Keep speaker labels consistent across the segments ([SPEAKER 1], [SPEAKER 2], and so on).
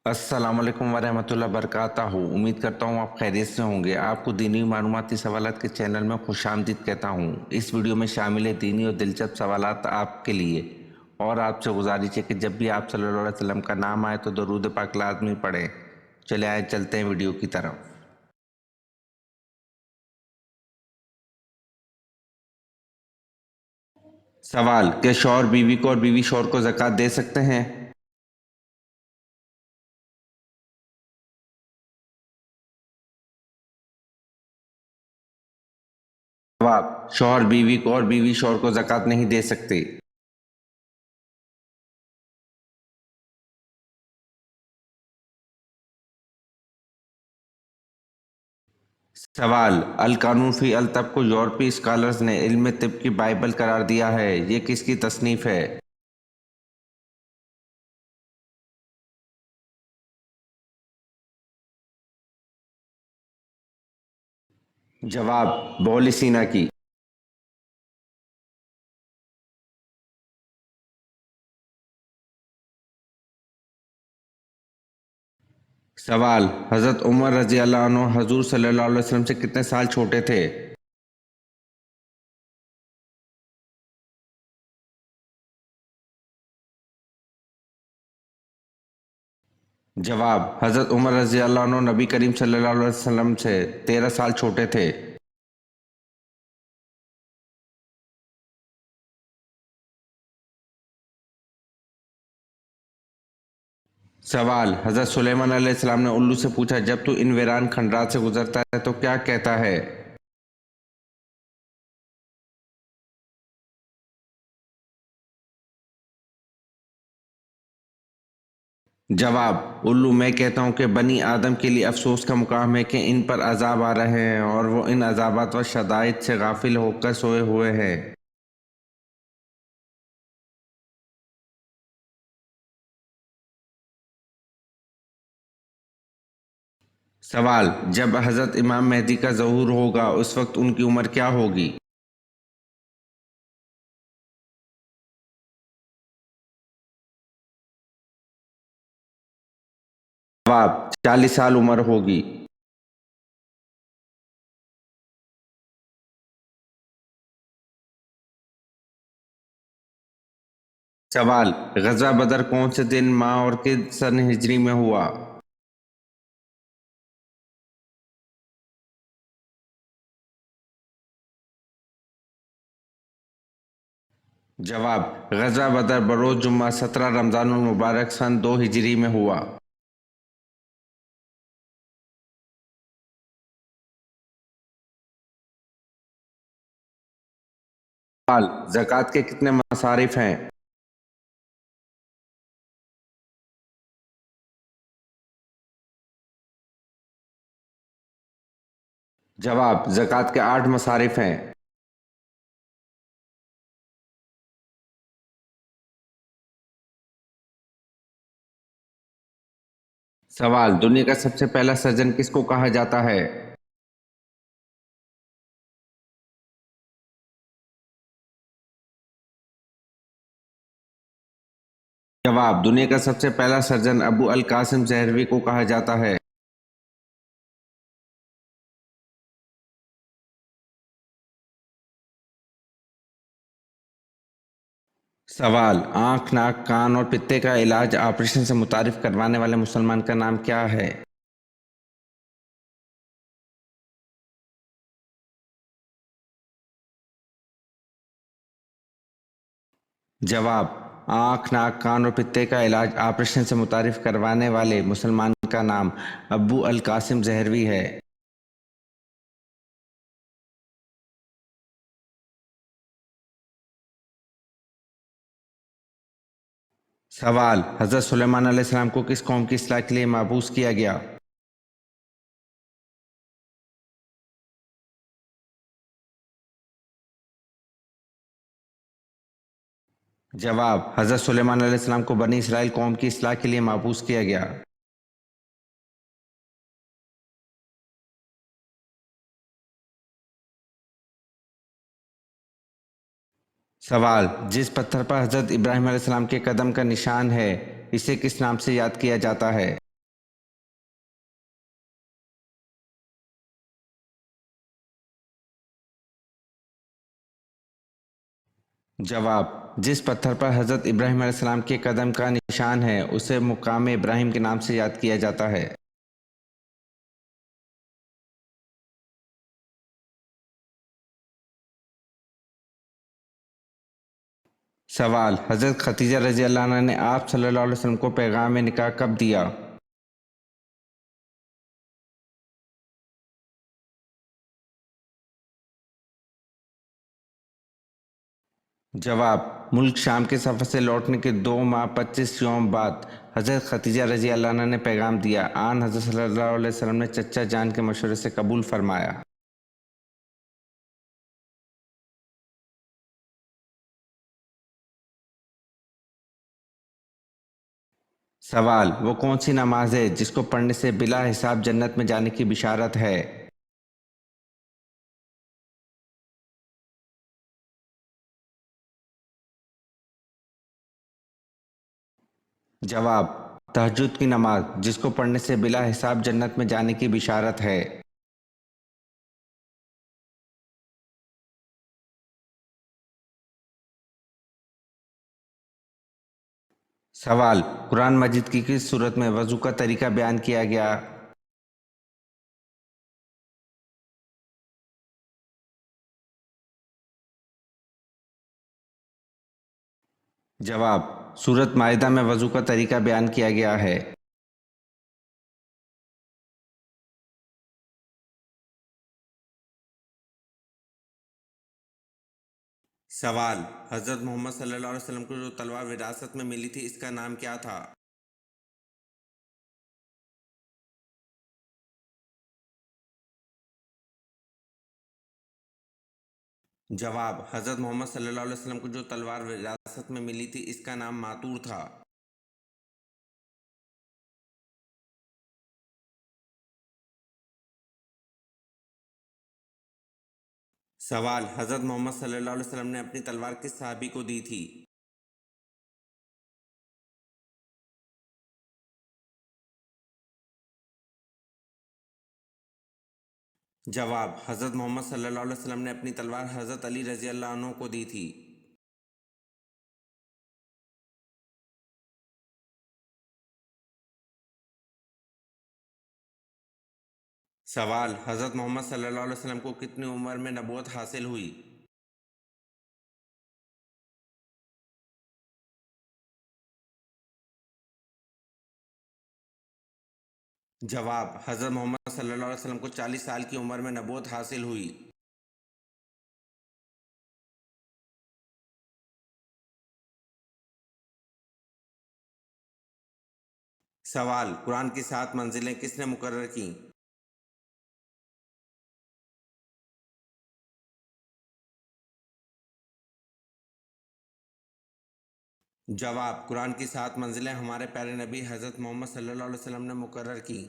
[SPEAKER 1] अस्सलाम वालेकुम वरहमतुल्लाहि वबरकातुहू। उम्मीद करता हूँ आप खैरियत से होंगे। आपको दीनी मालूमाती सवालात के चैनल में खुशामदीद कहता हूँ। इस वीडियो में शामिल है दीनी और दिलचस्प सवालात आपके लिए, और आपसे गुजारिश है कि जब भी आप सल्लल्लाहु अलैहि वसल्लम का नाम आए तो दरूद पाक लाज़मी पढ़ें। चले आए चलते हैं वीडियो की तरफ। सवाल: क्या शौहर बीवी को और बीवी शौहर को ज़कात दे सकते हैं? जवाब: शौहर बीवी को और बीवी शौहर को ज़कात नहीं दे सकते। सवाल: अल कानून फी अल तब को यूरोपीय स्कॉलर्स ने इल्म तिब की बाइबल करार दिया है, ये किसकी तसनीफ है? जवाब: बौल सीना की। सवाल: हज़रत उमर रज़ी अल्लाह अन्हु हजूर सल्लल्लाहु अलैहि वसल्लम से कितने साल छोटे थे? जवाब: हज़रत उमर रज़ी अल्लाह अन्हु नबी करीम सल्लल्लाहु अलैहि वसल्लम से 13 साल छोटे थे। सवाल: हज़रत सुलेमान अलैहिस्सलाम ने उल्लू से पूछा, जब तू इन वीरान खंडरात से गुजरता है तो क्या कहता है? जवाब: उल्लू, मैं कहता हूँ कि बनी आदम के लिए अफसोस का मुकाम है कि इन पर अजाब आ रहे हैं और वो इन अजाबात व शदाइद से गाफिल होकर सोए हुए हैं। सवाल: जब हज़रत इमाम मेहदी का ज़हूर होगा उस वक्त उनकी उम्र क्या होगी? जवाब: 40 साल उम्र होगी। सवाल: ग़ज़वा बदर कौन से दिन, माह और किस सन हिजरी में हुआ? जवाब: ग़ज़वा बदर बरोज़ जुम्मा 17 रमज़ानुल मुबारक सन 2 हिजरी में हुआ। सवाल: ज़कात के कितने मसारिफ हैं? जवाब: ज़कात के 8 मसारिफ हैं। सवाल: दुनिया का सबसे पहला सर्जन किसको कहा जाता है? जवाब: दुनिया का सबसे पहला सर्जन अबू अल कासिम ज़हरवी को कहा जाता है। सवाल: आँख, नाक, कान और पित्ते का इलाज ऑपरेशन से मुतारिफ करवाने वाले मुसलमान का नाम क्या है? जवाब: आँख, नाक, कान और पित्ते का इलाज ऑपरेशन से मुतारिफ करवाने वाले मुसलमान का नाम अबू अल कासिम ज़हरवी है। सवाल: हज़रत सुलेमान अलैहिस्सलाम को किस कौम की इस्लाह के लिए मबऊस किया गया? जवाब: हज़रत सुलेमान अलैहिस्सलाम को बनी इसराइल कौम की इस्लाह के लिए मबऊस किया गया। सवाल: जिस पत्थर पर हज़रत इब्राहीम अलैहिस्सलाम के कदम का निशान है इसे किस नाम से याद किया जाता है? जवाब: जिस पत्थर पर हजरत इब्राहिम अलैहिस्सलाम के कदम का निशान है उसे मुकाम इब्राहिम के नाम से याद किया जाता है। सवाल: हजरत खदीजा रजी अल्लाह अन्हा ने आप सल्लल्लाहु अलैहि वसल्लम को पैगाम निकाह कब दिया? जवाब: मुल्क शाम के सफ़र से लौटने के 2 माह 25 यौम बाद हजरत खदीजा रजी अल्लाह अन्हा ने पैगाम दिया। आन हजरत सल्लल्लाहु अलैहि वसल्लम ने चच्चा जान के मशवरे से कबूल फरमाया। सवाल: वो कौन सी नमाज है जिसको पढ़ने से बिला हिसाब जन्नत में जाने की बिशारत है? जवाब: तहज्जुद की नमाज, जिसको पढ़ने से बिला हिसाब जन्नत में जाने की बिशारत है। सवाल: कुरान मजीद की किस सूरत में वज़ू का तरीका बयान किया गया? जवाब: सूरत माइदा में वज़ू का तरीका बयान किया गया है। सवाल: हज़रत मोहम्मद सल्लल्लाहु अलैहि वसल्लम को जो तलवार विरासत में मिली थी इसका नाम क्या था? जवाब: हज़रत मोहम्मद सल्लल्लाहु अलैहि वसल्लम को जो तलवार विरासत में मिली थी इसका नाम मातूर था। सवाल: हज़रत मोहम्मद सल्लल्लाहु अलैहि वसल्लम ने अपनी तलवार किस सहाबी को दी थी? जवाब: हज़रत मोहम्मद सल्लल्लाहु अलैहि वसल्लम ने अपनी तलवार हज़रत अली रज़ी अल्लाह अन्हु को दी थी। सवाल: हज़रत मोहम्मद सल्लल्लाहु अलैहि वसल्लम को कितनी उम्र में नबूवत हासिल हुई? जवाब: हज़रत मोहम्मद सल्लल्लाहु अलैहि वसल्लम को 40 साल की उम्र में नबूवत हासिल हुई। सवाल: कुरान की 7 मंजिलें किसने मुकर्रर की? जवाब: कुरान की 7 मंजिलें हमारे प्यारे नबी हज़रत मोहम्मद सल्लल्लाहु अलैहि वसल्लम ने मुकर्रर की।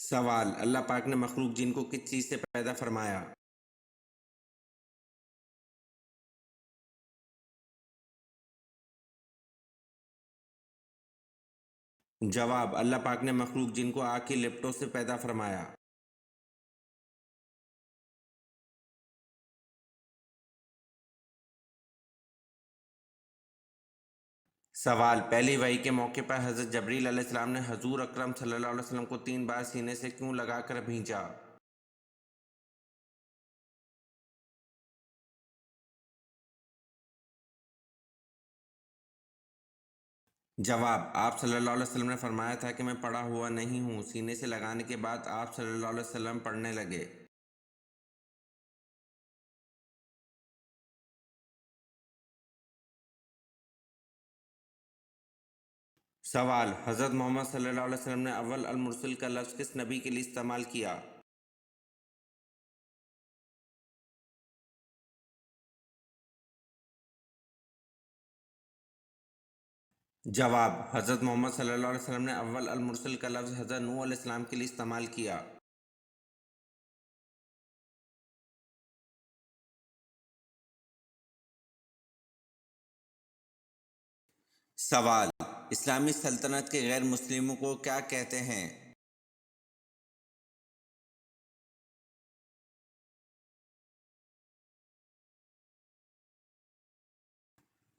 [SPEAKER 1] सवाल: अल्लाह पाक ने मखलूक जिन को किस चीज़ से पैदा फरमाया? जवाब: अल्लाह पाक ने मखलूक जिन को आग की लिपटों से पैदा फरमाया। सवाल: पहली वही के मौके पर हज़रत जबरील अलैहिस्सलाम ने हजूर अकरम सल्लल्लाहु अलैहि वसल्लम को 3 बार सीने से क्यों लगाकर भेजा? जवाब: आप सल्लल्लाहु अलैहि वसल्लम ने फरमाया था कि मैं पड़ा हुआ नहीं हूँ। सीने से लगाने के बाद आप सल्लल्लाहु अलैहि वसल्लम पढ़ने लगे। सवाल: हज़रत मोहम्मद सल्लल्लाहु अलैहि वसल्लम ने अव्वल अल मुरसिल का लफ्ज़ किस नबी के लिए इस्तेमाल किया? जवाब: हज़रत मोहम्मद सल्लल्लाहु अलैहि वसल्लम ने अव्वल अल मुरसिल का लफ्ज़ हज़रत नूह अलैहिस्सलाम के लिए इस्तेमाल किया। सवाल: इस्लामी सल्तनत के गैर मुस्लिमों को क्या कहते हैं?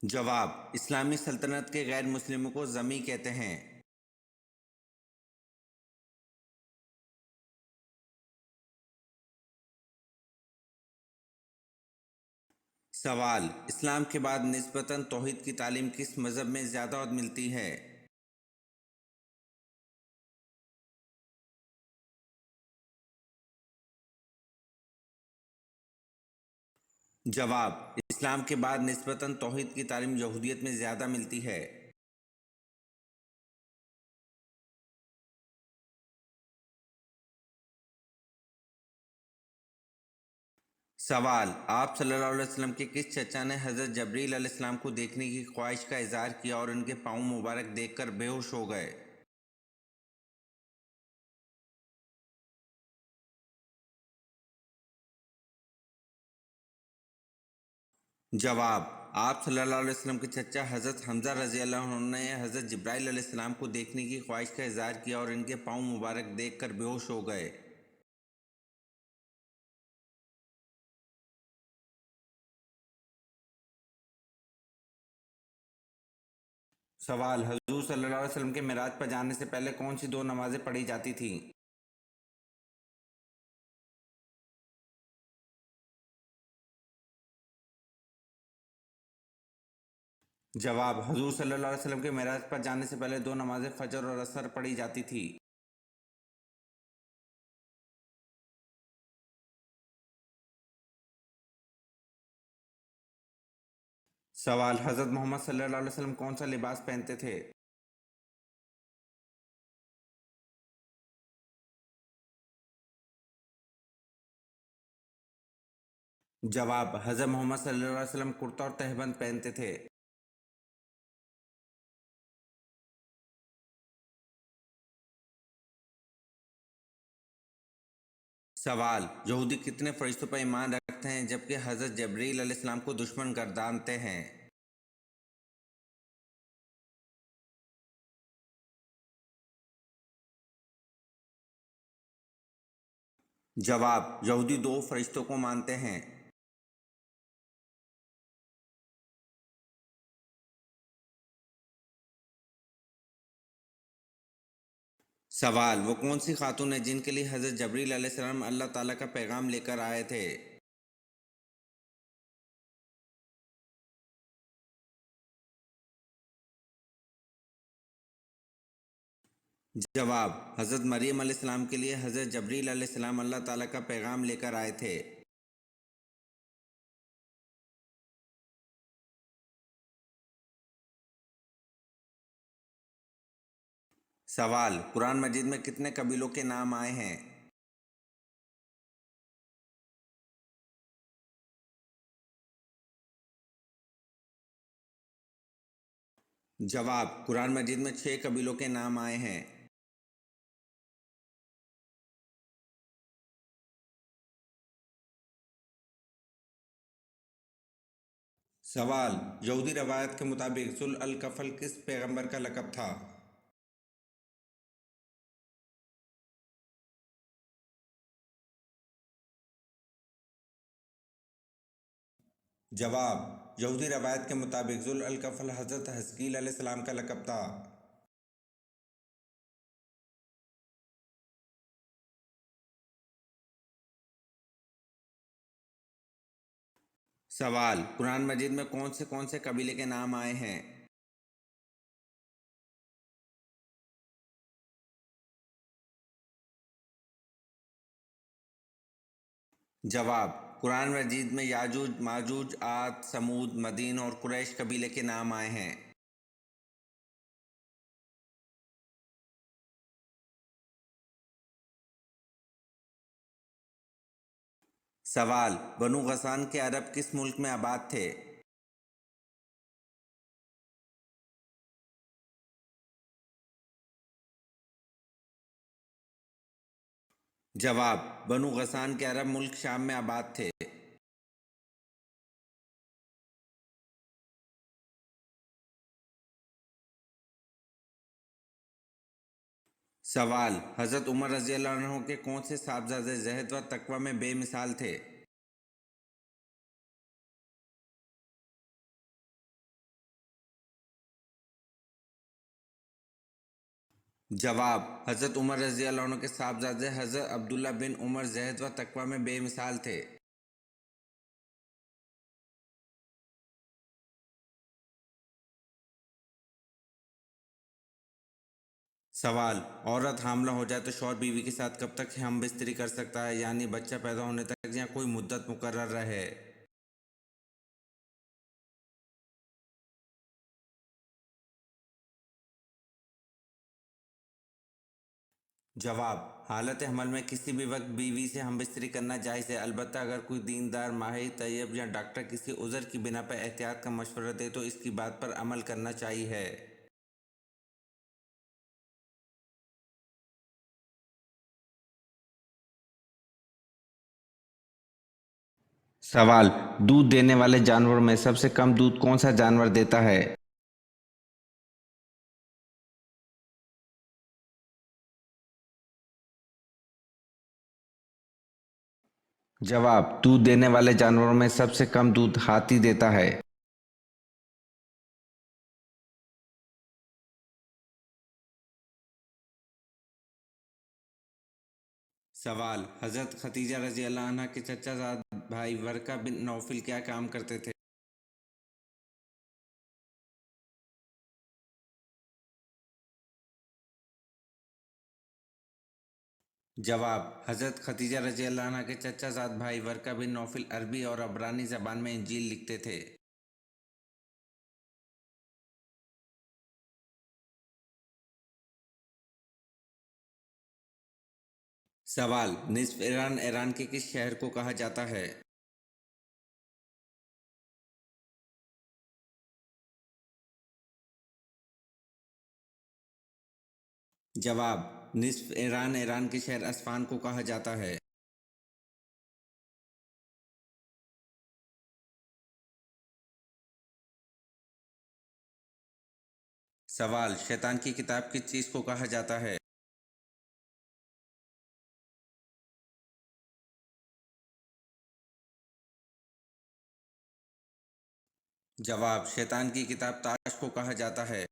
[SPEAKER 1] जवाब: इस्लामी सल्तनत के गैर मुस्लिमों को ज़मी कहते हैं। सवाल: इस्लाम के बाद निस्बतन तौहीद की तालीम किस मज़हब में ज़्यादा मिलती है? जवाब: इस्लाम के बाद निस्बतन तौहीद की तालीम यहूदियत में ज़्यादा मिलती है। सवाल: आप सल्लल्लाहु अलैहि वसल्लम के किस चचा ने हज़रत जबरील अलैहिस्सलाम को देखने की ख्वाहिश का इज़हार किया और उनके पाँव मुबारक देखकर बेहोश हो गए? जवाब: आप सल्लल्लाहु अलैहि वसल्लम के चचा हज़रत हमज़ा रज़ियल्लाहु अन्हु ने हज़रत जिब्राइल अलैहिस्सलाम को देखने की ख्वाहिश का इज़हार किया और इनके पाँव मुबारक देखकर बेहोश हो गए। सवाल: हुज़ूर सल्लल्लाहु अलैहि वसल्लम के मिराज पर जाने से पहले कौन सी दो नमाज़ें पढ़ी जाती थीं? जवाब: हुज़ूर सल्लल्लाहु अलैहि वसल्लम के मिराज पर जाने से पहले दो नमाज़ें फ़जर और असर पढ़ी जाती थी। सवाल: हज़रत मोहम्मद सल्लल्लाहु अलैहि वसल्लम कौन सा लिबास पहनते थे? जवाब: हज़रत मोहम्मद सल्लल्लाहु अलैहि वसल्लम कुर्ता और तहबंद पहनते थे। सवाल: यहूदी कितने फरिश्तों पर ईमान रखते हैं जबकि हज़रत जबरील अलैहिस्सलाम को दुश्मन गर्दानते हैं? जवाब: यहूदी दो फरिश्तों को मानते हैं। सवाल: वो कौन सी खातून है जिनके लिए हज़रत जबरील अलैहिस्सलाम अल्लाह ताला का पैगाम लेकर आए थे? जवाब: हज़रत मरियम अलैहिस्सलाम के लिए हज़रत जबरील अलैहिस्सलाम अल्लाह ताला का पैगाम लेकर आए थे। सवाल: कुरान मजीद में कितने कबीलों के नाम आए हैं? जवाब: कुरान मजीद में 6 कबीलों के नाम आए हैं। सवाल: यहूदी रवायत के मुताबिक ज़ुल अल कफ़ल किस पैगंबर का लक़ब था? जवाब: यहूदी रवायत के मुताबिक ज़ुल अल कफ़ल हज़रत हज़कील अलैहिस्सलाम का लक़ब था। सवाल: कुरान मजीद में कौन से कबीले के नाम आए हैं? जवाब: कुरान मजीद में याजूज माजूज आद समूद मदीन और कुरैश कबीले के नाम आए हैं। सवाल: बनु गसान के अरब किस मुल्क में आबाद थे? जवाब: बनु गसान के अरब मुल्क शाम में आबाद थे। सवाल: हज़रत उमर रज़ियल्लाहु अन्हु के कौन से साहबजादे ज़हद व तक़वा में बेमिसाल थे? जवाब: हज़रत उमर रज़ी अल्लाह अन्हु के साहबजादे हज़रत अब्दुल्ला बिन उमर ज़हद व तक़वा में बेमिसाल थे। सवाल: औरत हामला हो जाए तो शौहर बीवी के साथ कब तक हम बिस्तरी कर सकता है, यानी बच्चा पैदा होने तक या कोई मुद्दत मुकर्रर रहे? जवाब: हालत हमल में किसी भी वक्त बीवी से हम बिस्तरी करना जायज़ है, अलबत्ता अगर कोई दीनदार, माहिर तैयब या डॉक्टर किसी उज़र की बिना पर एहतियात का मशवरा दे तो इसकी बात पर अमल करना चाहिए है। सवाल: दूध देने वाले जानवरों में सबसे कम दूध कौन सा जानवर देता है? जवाब: दूध देने वाले जानवरों में सबसे कम दूध हाथी देता है। सवाल: हज़रत खदीजा रज़ी अल्लाह अन्हा के चचाजाद भाई वर्का बिन नौफल क्या काम करते थे? जवाब: हज़रत खदीजा रज़ी अल्लाह अन्हा के चचाजाद भाई वर्का बिन नौफल अरबी और अबरानी ज़बान में इंजील लिखते थे। सवाल: निस्फ ईरान ईरान के किस शहर को कहा जाता है? जवाब: निस्फ ईरान ईरान के शहर अस्फान को कहा जाता है। सवाल: शैतान की किताब किस चीज़ को कहा जाता है? जवाब: शैतान की किताब ताश को कहा जाता है।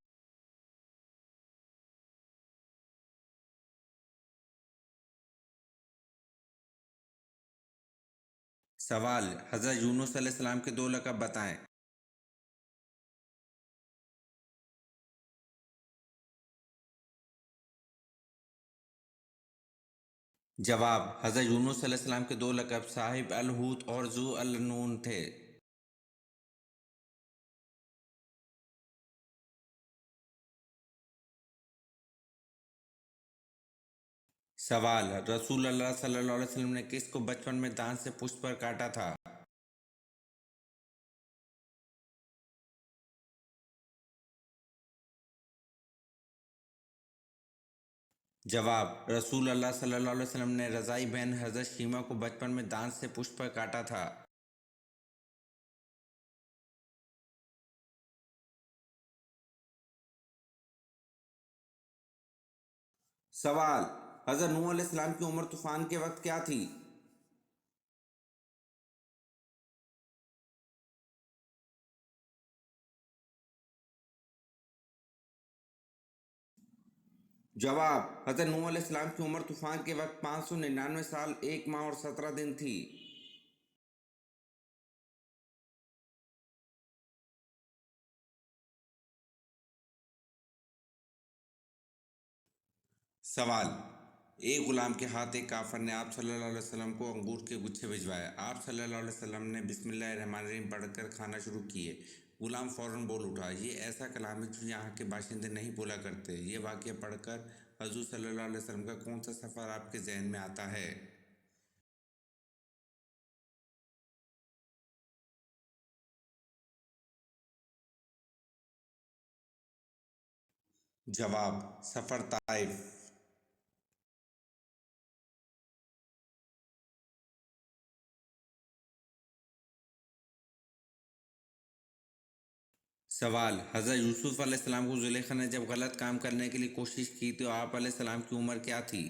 [SPEAKER 1] सवाल: हज़रत यूनुस अलैहिस्सलाम के दो लक़ब बताएं। जवाब: हज़रत यूनुस अलैहिस्सलाम के दो लक़ब साहिब अल हूत और ज़ू अल नून थे। सवाल: रसूल अल्लाह सल्लल्लाहु अलैहि वसल्लम ने किसको बचपन में दांत से पुष्ट पर काटा था? जवाब: रसूल अल्लाह सल्लल्लाहु अलैहि वसल्लम ने रज़ाई बहन हज़रत शीमा को बचपन में दांत से पुष्ट पर काटा था। सवाल: हज़रत नूह अलैहिस्सलाम की उम्र तूफान के वक्त क्या थी? जवाब: हज़रत नूह अलैहिस्सलाम की उम्र तूफान के वक्त 599 साल 1 माह और 17 दिन थी। सवाल: एक गुलाम के हाथ एक काफर ने आप सल्लल्लाहु अलैहि वसल्लम को अंगूर के गुच्छे भिजवाए। आप सल्लल्लाहु अलैहि वसल्लम ने बिस्मिल्लाहिर्रहमानिर्रहीम पढ़कर खाना शुरू किए। गुलाम फौरन बोल उठा, ये ऐसा कलाम है जो यहाँ के बाशिंदे नहीं बोला करते। ये वाक़या पढ़कर हजूर सल्लल्लाहु अलैहि वसल्लम का कौन सा सफ़र आपके जहन में आता है? जवाब: सफ़र ताइफ। सवाल: हज़रत यूसुफ अलैहिस्सलाम को ज़ुलेखा ने जब गलत काम करने के लिए कोशिश की तो आप अलैहिस्सलाम की उम्र क्या थी?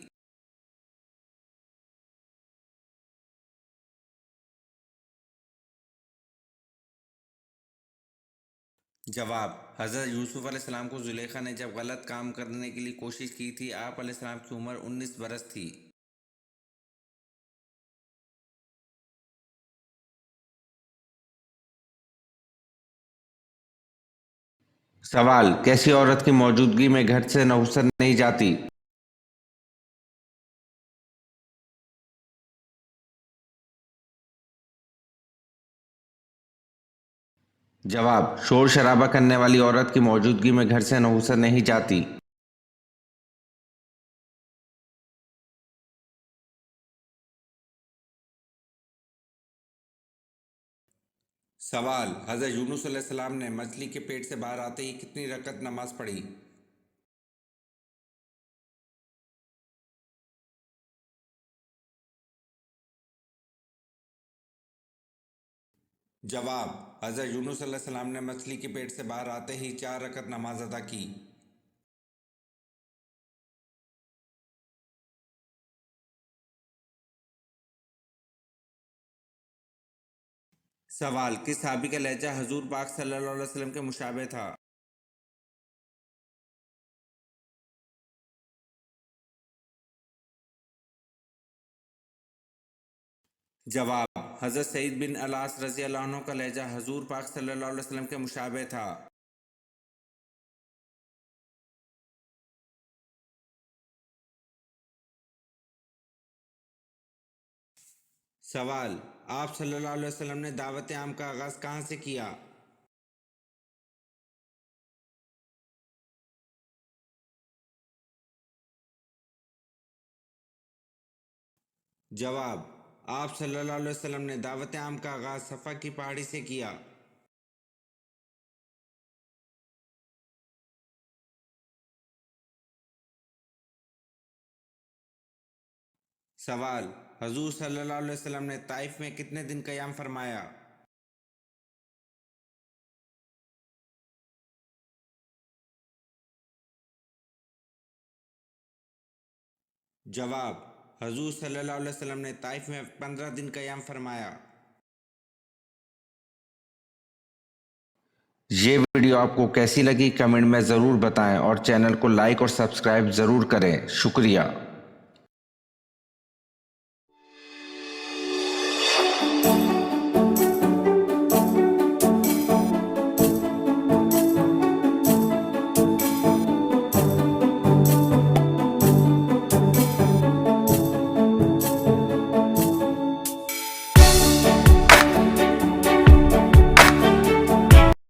[SPEAKER 1] جواب: حضرت یوسف علیہ السلام کو زلیخا نے جب غلط کام کرنے کے لیے کوشش کی تھی، آپ علیہ السلام کی عمر 19 برس تھی۔ سوال: کیسی عورت کی موجودگی میں گھر سے نحوست نہیں جاتی؟ جواب: شور شرابہ کرنے والی عورت کی موجودگی میں گھر سے نحوست نہیں جاتی۔ سوال: حضرت یونس علیہ السلام نے مچھلی کے پیٹ سے باہر آتے ہی کتنی رکعت نماز پڑھی؟ جواب: حضرت یونس علیہ السلام نے مچھلی کے پیٹ سے باہر آتے ہی 4 رکعت نماز ادا کی۔ سوال: کس صحابی کا لہجہ حضور پاک صلی اللہ علیہ وسلم کے مشابہ تھا؟ جواب: حضرت سعید بن العاص رضی اللہ عنہ کا لہجہ حضور پاک صلی اللہ علیہ وسلم کے مشابہ تھا۔ سوال: آپ صلی اللہ علیہ وسلم نے دعوت عام کا آغاز کہاں سے کیا؟ جواب: آپ صلی اللہ علیہ وسلم نے دعوت عام کا آغاز صفا کی پہاڑی سے کیا۔ سوال: حضور صلی اللہ علیہ وسلم نے طائف میں کتنے دن قیام فرمایا؟ جواب: حضور صلی اللہ علیہ وسلم نے طائف میں 15 دن قیام فرمایا۔ یہ ویڈیو آپ کو کیسی لگی کمنٹ میں ضرور بتائیں اور چینل کو لائک اور سبسکرائب ضرور کریں۔ شکریہ۔